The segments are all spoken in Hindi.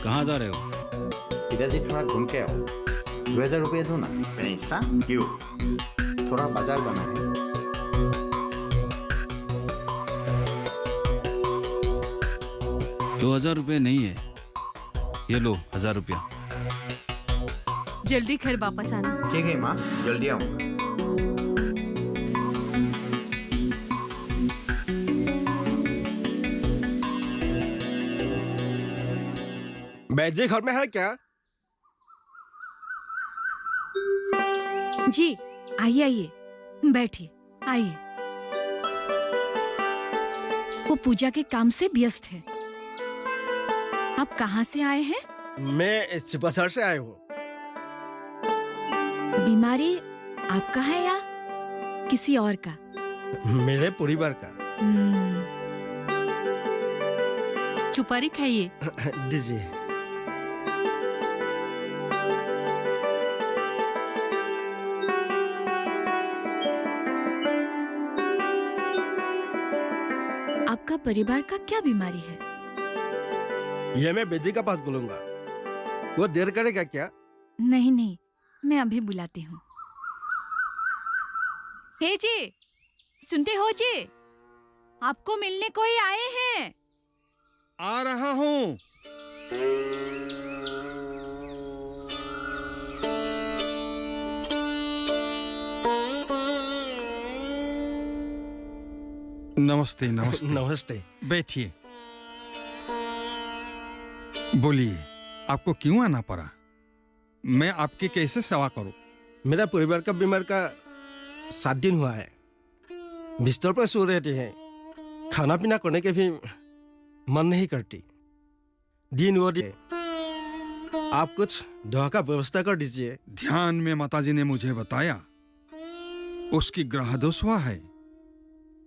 कहाँ जा रहे हो? इधर से थोड़ा घूम के आओ। 2000 रुपये दो ना। पैसा क्यों? थोड़ा बाजार जाना है। 2000 रुपये नहीं है, ये लो 1000 रुपया। जल्दी घर वापस आना। ठीक है माँ, जल्दी आऊँगा। बैजी घर में है क्या? जी आइए आइए, बैठिए आइए। वो पूजा के काम से व्यस्त है। आप कहाँ से आए हैं? मैं चिपसर से आया हूँ। बीमारी आपका है या किसी और का? मेरे परिवार का। सुपारी खाइए। दीजिए। आपका परिवार का क्या बीमारी है? ये मैं बेजी का पास बोलूंगा। वो देर करेगा क्या? नहीं नहीं, मैं अभी बुलाती हूँ। हे जी, सुनते हो जी? आपको मिलने कोई आए हैं। आ रहा हूँ। नमस्ते नमस्ते। नमस्ते। बैठिए। बोलिए, आपको क्यों आना पड़ा? मैं आपकी कैसे सेवा करूं? मेरा परिवार का बीमार का 7 दिन हुआ है। बिस्तर पर सो रहते हैं। खाना पीना करने के भी मन नहीं करती। दिन वो दिन। आप कुछ दवा का व्यवस्था कर दीजिए। ध्यान में माताजी ने मुझे बताया उसकी ग्रह दोष हुआ है।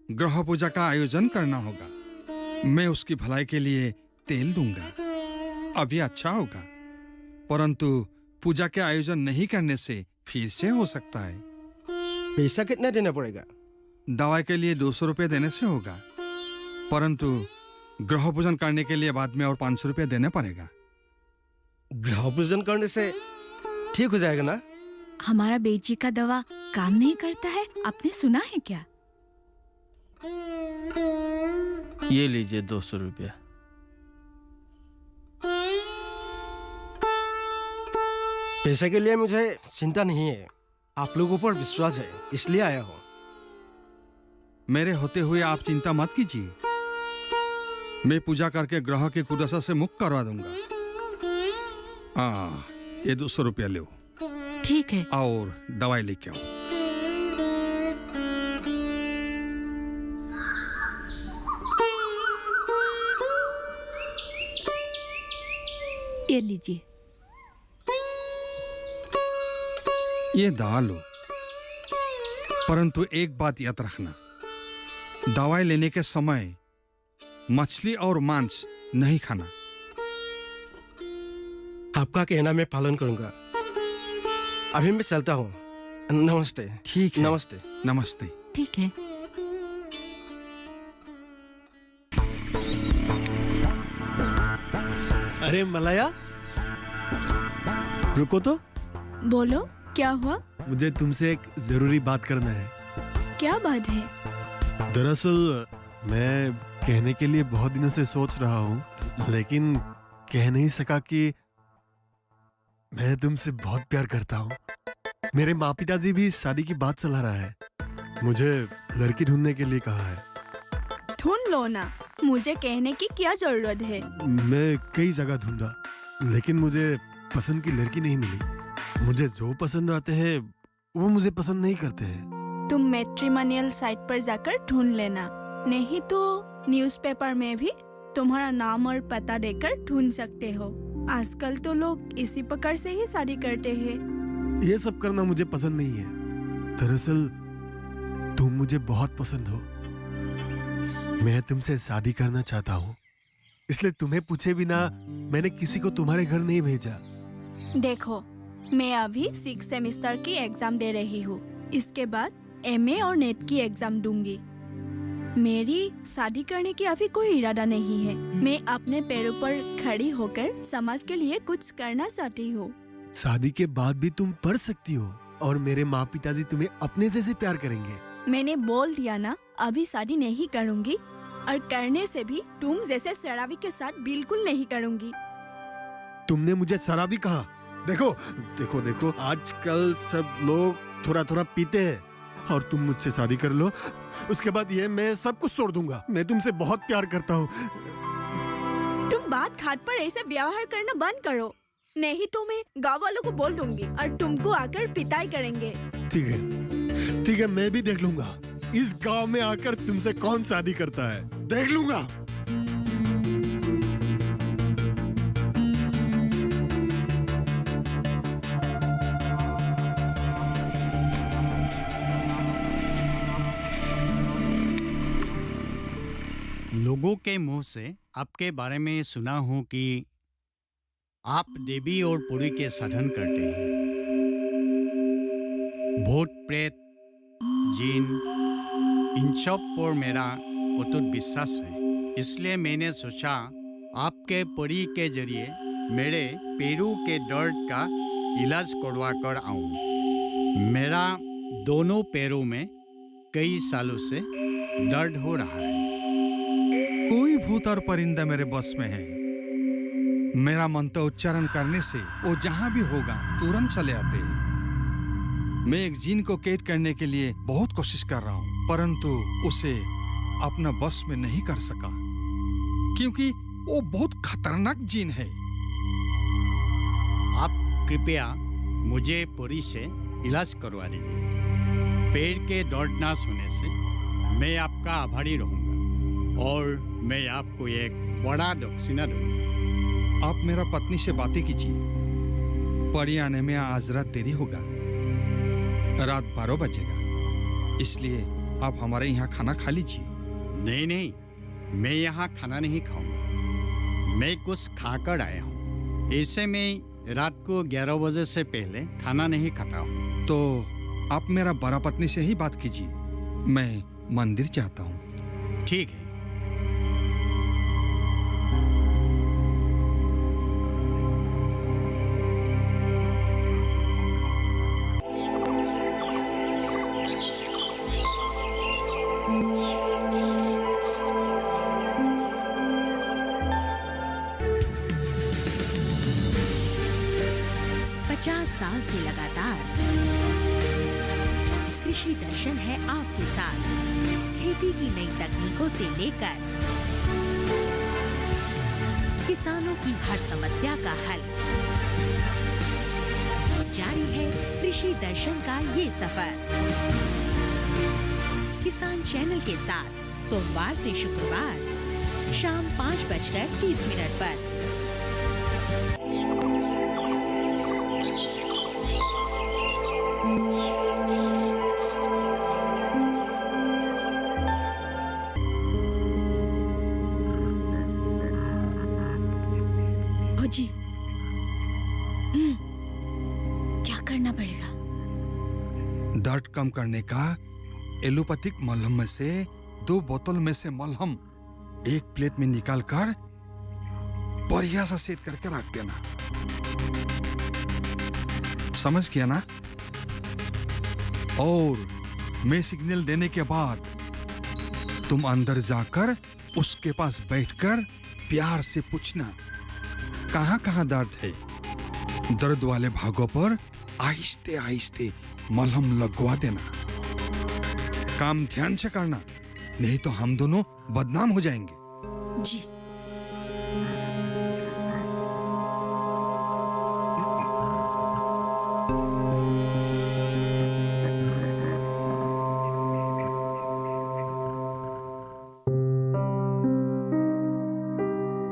ग्रह पूजा का आयोजन करना होगा। मैं उसकी भलाई के लिए तेल दूंगा, अभी अच्छा होगा। परंतु पूजा के आयोजन नहीं करने से फिर से हो सकता है। पैसा कितना देना पड़ेगा? दवाई के लिए 200 रुपये देने से होगा, परंतु ग्रह पूजन करने के लिए बाद में और 500 रुपये देने पड़ेगा। ग्रह पूजन करने से ठीक हो जाएगा ना? हमारा बेजी का दवा काम नहीं करता है, आपने सुना है क्या? ये लीजिए 200 रुपया। पैसे के लिए मुझे चिंता नहीं है। आप लोगों पर विश्वास है, इसलिए आया हूँ। मेरे होते हुए आप चिंता मत कीजिए। मैं पूजा करके ग्रह की कुदशा से मुक्त करवा दूंगा। ये 200 रुपया लो। ठीक है। और दवाई लेके आओ। ये लीजिए। ये दवा लो, परंतु एक बात याद रखना, दवाई लेने के समय मछली और मांस नहीं खाना। आपका कहना मैं पालन करूंगा। अभी मैं चलता हूँ। नमस्ते। ठीक है। नमस्ते। नमस्ते। ठीक है। अरे मलाया, रुको तो। बोलो, क्या हुआ? मुझे तुमसे एक जरूरी बात करना है। क्या बात है? दरअसल मैं कहने के लिए बहुत दिनों से सोच रहा हूँ, लेकिन कह नहीं सका कि मैं तुमसे बहुत प्यार करता हूँ। मेरे माँ पिताजी भी शादी की बात चला रहा है। मुझे लड़की ढूंढने के लिए कहा है। ढूंढ लो ना, मुझे कहने की क्या जरूरत है? मैं कई जगह ढूंढा, लेकिन मुझे पसंद की लड़की नहीं मिली। मुझे जो पसंद आते हैं वो मुझे पसंद नहीं करते हैं। तुम मैट्रिमोनियल साइट पर जाकर ढूंढ लेना, नहीं तो न्यूज़पेपर में भी तुम्हारा नाम और पता देकर ढूंढ सकते हो। आजकल तो लोग इसी प्रकार से ही शादी करते हैं। ये सब करना मुझे पसंद नहीं है। दरअसल तुम मुझे बहुत पसंद हो। मैं तुमसे शादी करना चाहता हूँ, इसलिए तुम्हें पूछे बिना मैंने किसी को तुम्हारे घर नहीं भेजा। देखो, मैं अभी 6 सेमेस्टर की एग्जाम दे रही हूँ। इसके बाद एमए और नेट की एग्जाम दूंगी। मेरी शादी करने की अभी कोई इरादा नहीं है। मैं अपने पैरों पर खड़ी होकर समाज के लिए कुछ करना चाहती हूँ। शादी के बाद भी तुम पढ़ सकती हो और मेरे माँ पिताजी तुम्हें अपने जैसे प्यार करेंगे। मैंने बोल दिया ना, अभी शादी नहीं करूँगी, और करने से भी तुम जैसे शराबी के साथ बिल्कुल नहीं करूँगी। तुमने मुझे शराबी कहा? देखो देखो देखो, आजकल सब लोग थोड़ा थोड़ा पीते हैं, और तुम मुझसे शादी कर लो, उसके बाद ये मैं सब कुछ छोड़ दूंगा। मैं तुमसे बहुत प्यार करता हूँ। तुम बात खाट पर ऐसे व्यवहार करना बंद करो, नहीं तो मैं गाँव वालों को बोल दूंगी और तुमको आकर पिटाई करेंगे। ठीक है, मैं भी देख लूंगा इस गांव में आकर तुमसे कौन शादी करता है, देख लूंगा। लोगों के मुंह से आपके बारे में सुना हूं कि आप देवी और पुरी के साधन करते हैं। भूत प्रेत जिन इन सब पर मेरा अटूट विश्वास है, इसलिए मैंने सोचा आपके पुरी के जरिए मेरे पैरों के दर्द का इलाज करवा कर आऊं। मेरा दोनों पैरों में कई सालों से दर्द हो रहा है। कोई भूत और परिंदा मेरे बस में है। मेरा मंत्र उच्चारण करने से वो जहां भी होगा तुरंत चले आते हैं। मैं एक जिन को कैद करने के लिए बहुत कोशिश कर रहा हूं, परंतु उसे अपना बस में नहीं कर सका, क्योंकि वो बहुत खतरनाक जिन है। आप कृपया मुझे पुरी से इलाज करवा दीजिए। पैर के दर्द ना होने से मैं आपका आभारी रहूंगा, और मैं आपको एक बड़ा दक्षिणा दूंगा। आप मेरा पत्नी से बातें कीजिए। परी आने में आज रात देरी होगा, रात 12 बजेगा, इसलिए आप हमारे यहाँ खाना खा लीजिए। नहीं, मैं यहाँ खाना नहीं खाऊंगा। मैं कुछ खाकर आया हूँ। ऐसे में रात को 11 बजे से पहले खाना नहीं खाता हूँ। तो आप मेरा बड़ा पत्नी से ही बात कीजिए। मैं मंदिर चाहता हूँ। ठीक है। साल से लगातार कृषि दर्शन है आपके साथ। खेती की नई तकनीकों से लेकर किसानों की हर समस्या का हल, जारी है कृषि दर्शन का ये सफर। किसान चैनल के साथ सोमवार से शुक्रवार शाम 5:30 पर। जी, क्या करना पड़ेगा? दर्द कम करने का एलोपैथिक मलहम में से 2 बोतल में से मलहम एक प्लेट में निकाल कर बढ़िया सा सेट करके रख देना। समझ गया ना? और मैं सिग्नल देने के बाद तुम अंदर जाकर उसके पास बैठकर प्यार से पूछना कहां कहां दर्द है। दर्द वाले भागों पर आहिस्ते आहिस्ते मलहम लगवा देना। काम ध्यान से करना, नहीं तो हम दोनों बदनाम हो जाएंगे। जी।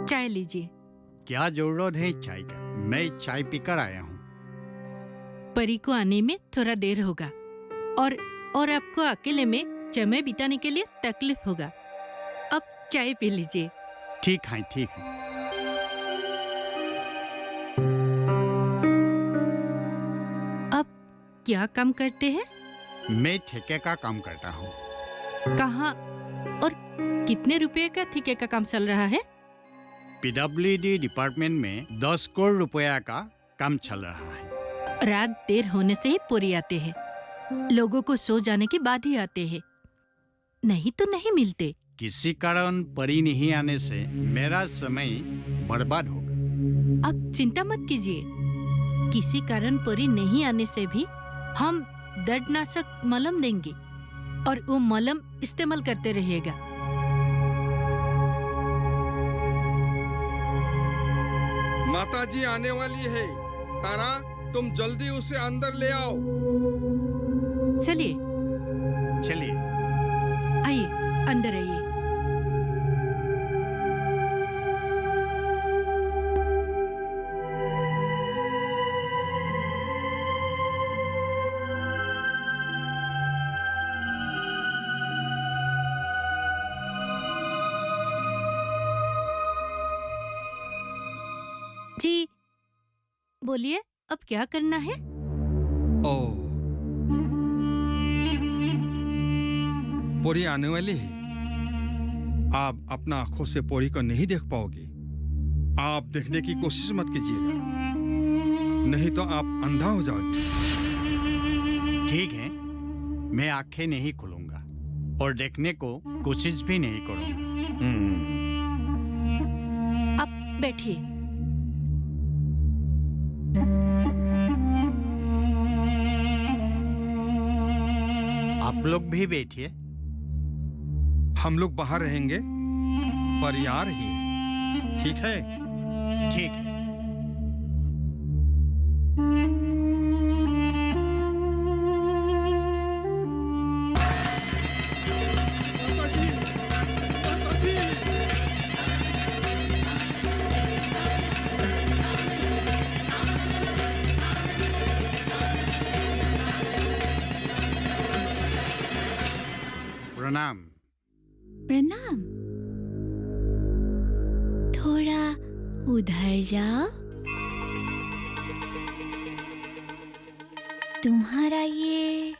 चाय लीजिए। क्या जरूरत है चाय का? मैं चाय पीकर आया हूँ। परी को आने में थोड़ा देर होगा और आपको अकेले में समय बिताने के लिए तकलीफ होगा। अब चाय पी लीजिए। ठीक है, ठीक है। अब क्या काम करते हैं? मैं ठेके का काम करता हूँ। कहाँ और कितने रुपए का ठेके का काम चल रहा है? पीडब्ल्यूडी डिपार्टमेंट में 10 करोड़ रुपया का काम चल रहा है। रात देर होने से ही पूरी आते हैं, लोगों को सो जाने के बाद ही आते हैं, नहीं तो नहीं मिलते। किसी कारण परी नहीं आने से मेरा समय बर्बाद होगा। आप चिंता मत कीजिए, किसी कारण परी नहीं आने से भी हम दर्दनाशक मलम देंगे और वो मलम इस्तेमाल करते रहिएगा। माताजी आने वाली है। तारा, तुम जल्दी उसे अंदर ले आओ। चलिए चलिए। आइए, अंदर आइए। जी बोलिए, अब क्या करना है? ओ, पोरी आने वाली है। आप अपना आंखों से पोरी को नहीं देख पाओगे। आप देखने की कोशिश मत कीजिएगा, नहीं तो आप अंधा हो जाओगे। ठीक है, मैं आंखें नहीं खोलूंगा और देखने को कोशिश भी नहीं करूंगा। आप बैठिए। आप लोग भी बैठिए। हम लोग बाहर रहेंगे, पर आ रही है। ठीक है? ठीक है। प्रणाम। प्रणाम। थोड़ा उधर जाओ। तुम्हारा ये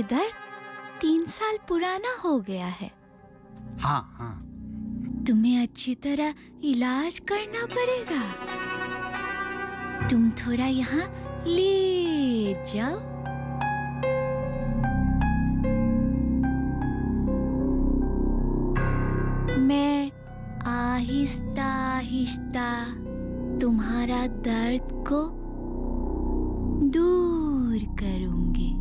दर्द 3 साल पुराना हो गया है। हाँ हाँ। तुम्हें अच्छी तरह इलाज करना पड़ेगा। तुम थोड़ा यहाँ लेट जाओ। मैं आहिस्ता आहिस्ता तुम्हारा दर्द को दूर करूंगी।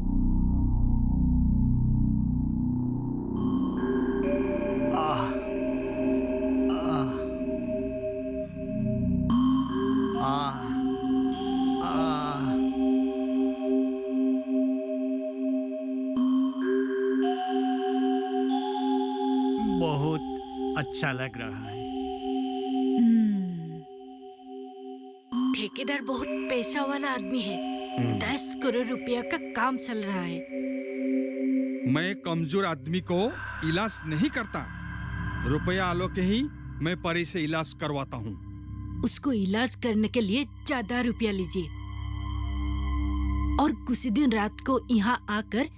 बहुत अच्छा लग रहा है। ठेकेदार बहुत पैसा वाला आदमी है। 10 करोड़ रुपया का काम चल रहा है। मैं कमजोर आदमी को इलाज नहीं करता। रुपया आलो के ही मैं परी से इलाज करवाता हूँ। उसको इलाज करने के लिए ज्यादा रुपया लीजिए और कुछ दिन रात को यहाँ आकर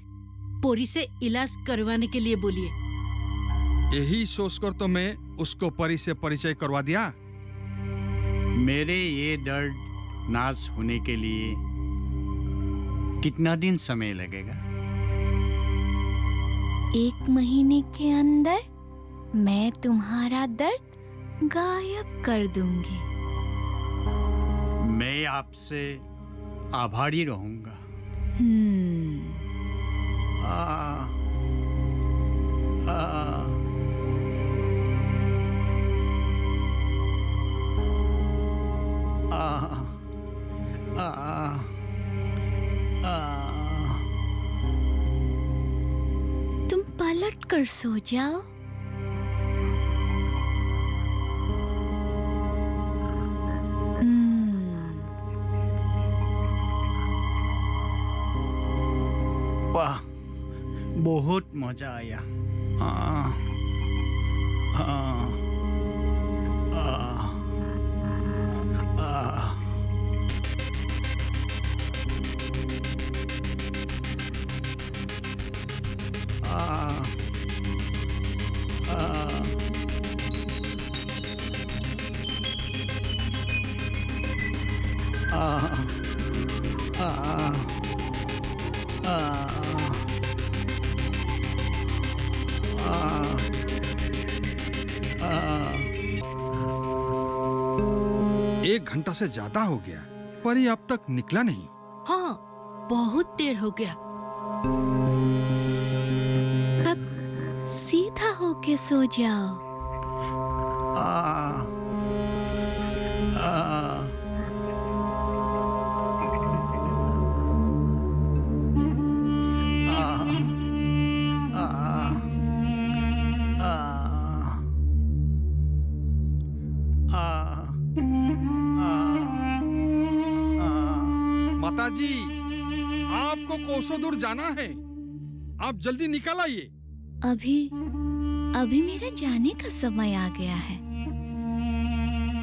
पोरी से इलाज करवाने के लिए बोलिए। यही सोचकर तो मैं उसको परी से परिचय करवा दिया। मेरे ये दर्द नाश होने के लिए कितना दिन समय लगेगा? 1 महीने के अंदर मैं तुम्हारा दर्द गायब कर दूंगी। मैं आपसे आभारी रहूंगा। तुम पलट कर सो जाओ। वाह, बहुत मजा आया। आ, आ, आ, आ, एक घंटा से ज्यादा हो गया पर ये अब तक निकला नहीं। हाँ, बहुत देर हो गया। अब सीधा होके सो जाओ। आ, आ, माताजी, आपको कोसों दूर जाना है, आप जल्दी निकल आइए। अभी मेरा जाने का समय आ गया है।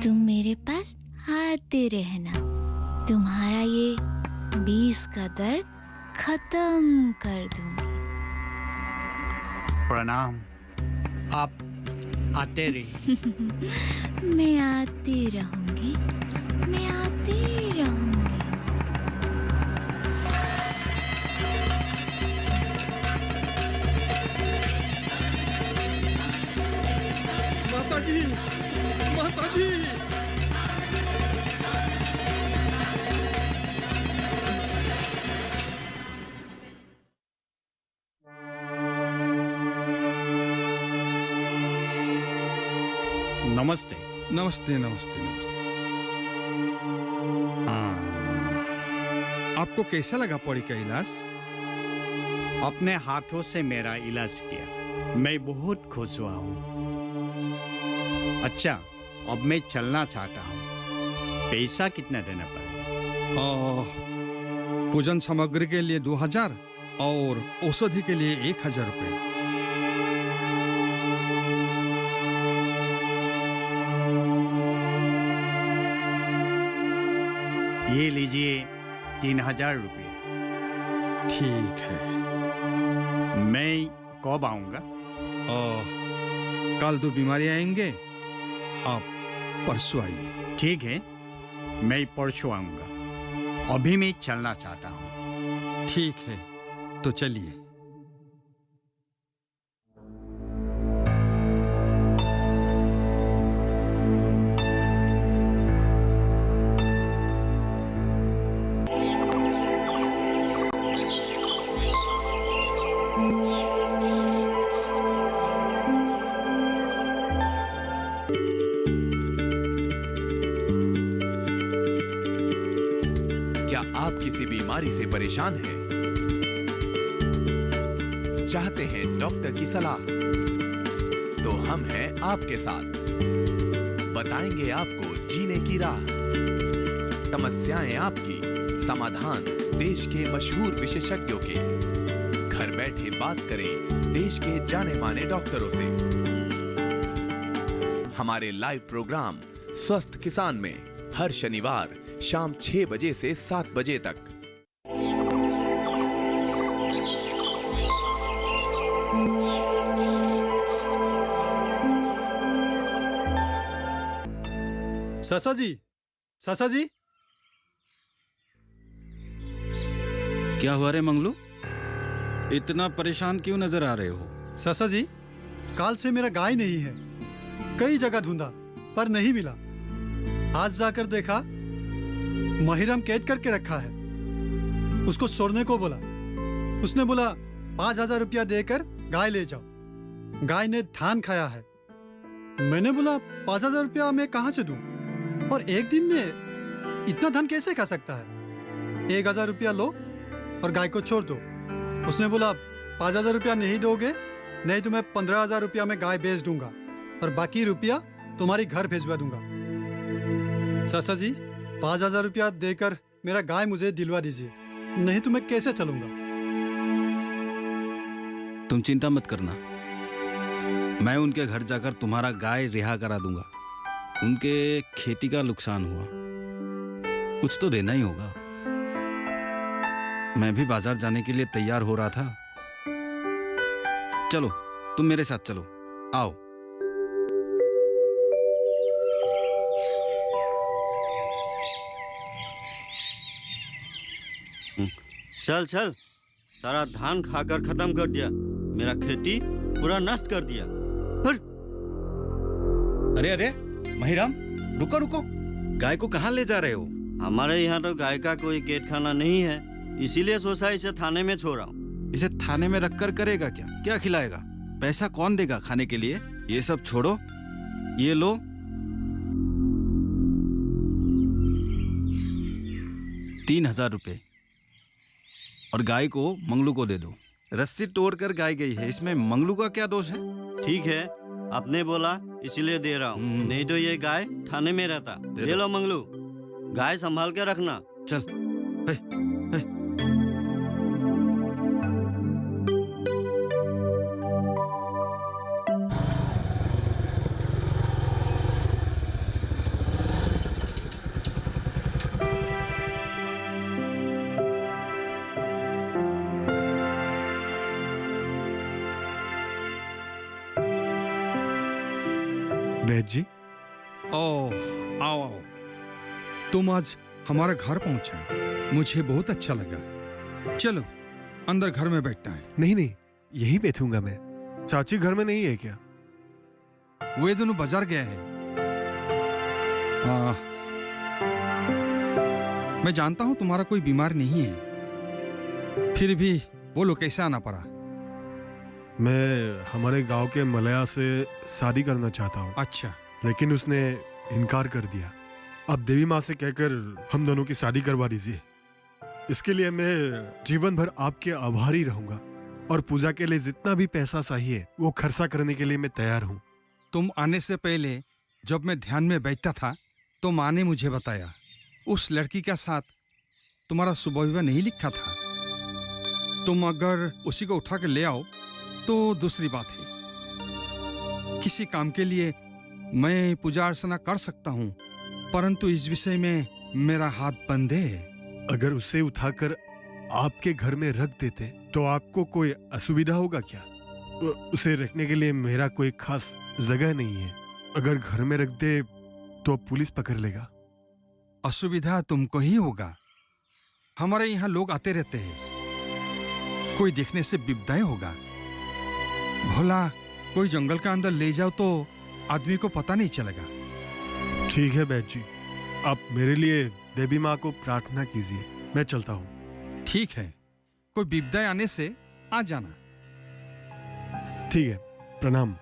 तुम मेरे पास आते रहना। तुम्हारा ये 20 का दर्द खत्म कर दूंगी। प्रणाम, आप आते रहिए। मैं आती रहूंगी, मैं आती रहूंगी। माताजी, माताजी, नमस्ते। नमस्ते नमस्ते नमस्ते। आपको कैसा लगा परी का इलाज? अपने हाथों से मेरा इलाज किया, मैं बहुत खुश हुआ हूँ। अच्छा, अब मैं चलना चाहता हूँ। पैसा कितना देना पड़ेगा? पूजन सामग्री के लिए 2000 और औषधि के लिए 1000 रुपये। ये लीजिए 3000 रुपये। ठीक है। मैं कब आऊँगा? कल 2 बीमारी आएंगे, आप परसों आइए। ठीक है, मैं परसों आऊँगा। अभी मैं चलना चाहता हूँ। ठीक है, तो चलिए। क्या आप किसी बीमारी से परेशान हैं? चाहते हैं डॉक्टर की सलाह? तो हम हैं आपके साथ। बताएंगे आपको जीने की राह। समस्याएं आपकी, समाधान देश के मशहूर विशेषज्ञों के। घर बैठे बात करें देश के जाने माने डॉक्टरों से। हमारे लाइव प्रोग्राम स्वस्थ किसान में हर शनिवार शाम 6 बजे से 7 बजे तक। सासा जी, सासा जी, क्या हुआ रे मंगलू? इतना परेशान क्यों नजर आ रहे हो? सासा जी, काल से मेरा गाय नहीं है। कई जगह ढूंढा पर नहीं मिला। आज जाकर देखा, महिरम कैद करके रखा है। उसको छोड़ने को बोला। उसने बोला 5000 रुपया देकर गाय ले जाओ। गाय ने धान खाया है। मैंने बोला 5000 रुपया मैं कहां से दूं? और एक दिन में इतना धान कैसे खा सकता है? 1000 रुपया लो और गाय को छोड़ दो। उसने बोला 5000 रुपया नहीं दोगे, नहीं तो मैं 15000 रुपया में गाय बेच दूंगा और बाकी रुपया तुम्हारी घर भेजवा दूंगा। सासा जी, 5000 रुपया देकर मेरा गाय मुझे दिलवा दीजिए, नहीं तो मैं कैसे चलूंगा? तुम चिंता मत करना, मैं उनके घर जाकर तुम्हारा गाय रिहा करा दूंगा। उनके खेती का नुकसान हुआ, कुछ तो देना ही होगा। मैं भी बाजार जाने के लिए तैयार हो रहा था। चलो तुम मेरे साथ चलो, आओ। चल चल, सारा धान खाकर खत्म कर दिया, मेरा खेती पूरा नष्ट कर दिया। अरे अरे महिराम, रुको रुको, गाय को कहाँ ले जा रहे हो? हमारे यहाँ तो गाय का कोई केटखाना नहीं है, इसीलिए सोचा इसे थाने में छोड़ा हूँ। इसे थाने में रखकर करेगा क्या? क्या खिलाएगा? पैसा कौन देगा खाने के लिए? ये सब छोड़ो, ये लो। ₹3000 और गाय को मंगलू को दे दो। रस्सी तोड़कर गाय गई है, इसमें मंगलू का क्या दोष है? ठीक है, आपने बोला इसीलिए दे रहा हूँ, नहीं तो ये गाय थाने में रहता। ले लो मंगलू, गाय संभाल के रखना। चल। हे, हे। वैद्य जी, ओह, आओ आओ, तुम आज हमारे घर पहुंचे, मुझे बहुत अच्छा लगा। चलो अंदर घर में बैठना है। नहीं नहीं, यहीं बैठूंगा मैं। चाची घर में नहीं है क्या? वे दोनों बाजार गए हैं। मैं जानता हूं तुम्हारा कोई बीमार नहीं है, फिर भी बोलो कैसे आना पड़ा? मैं हमारे गांव के मलया से शादी करना चाहता हूँ। अच्छा। लेकिन उसने इनकार कर दिया। अब देवी माँ से कहकर हम दोनों की शादी करवा दीजिए। इसके लिए मैं जीवन भर आपके आभारी रहूंगा और पूजा के लिए जितना भी पैसा चाहिए वो खर्चा करने के लिए मैं तैयार हूँ। तुम आने से पहले जब मैं ध्यान में बैठता था तो माँ ने मुझे बताया उस लड़की के साथ तुम्हारा सुबह विवाह नहीं लिखा था। तुम अगर उसी को उठा कर ले आओ तो दूसरी बात है। किसी काम के लिए मैं पूजा अर्चना कर सकता हूँ, परंतु इस विषय में मेरा हाथ बंद है। अगर उसे उठाकर आपके घर में रख देते तो आपको कोई असुविधा होगा क्या? उसे रखने के लिए मेरा कोई खास जगह नहीं है। अगर घर में रख दे तो पुलिस पकड़ लेगा। असुविधा तुमको ही होगा। हमारे यहाँ लोग आते रहते हैं, कोई देखने से विपदाएं होगा। भोला कोई जंगल के अंदर ले जाओ तो आदमी को पता नहीं चलेगा। ठीक है बैद जी, आप मेरे लिए देवी माँ को प्रार्थना कीजिए। मैं चलता हूँ। ठीक है, कोई विपदाएं आने से आ जाना। ठीक है, प्रणाम।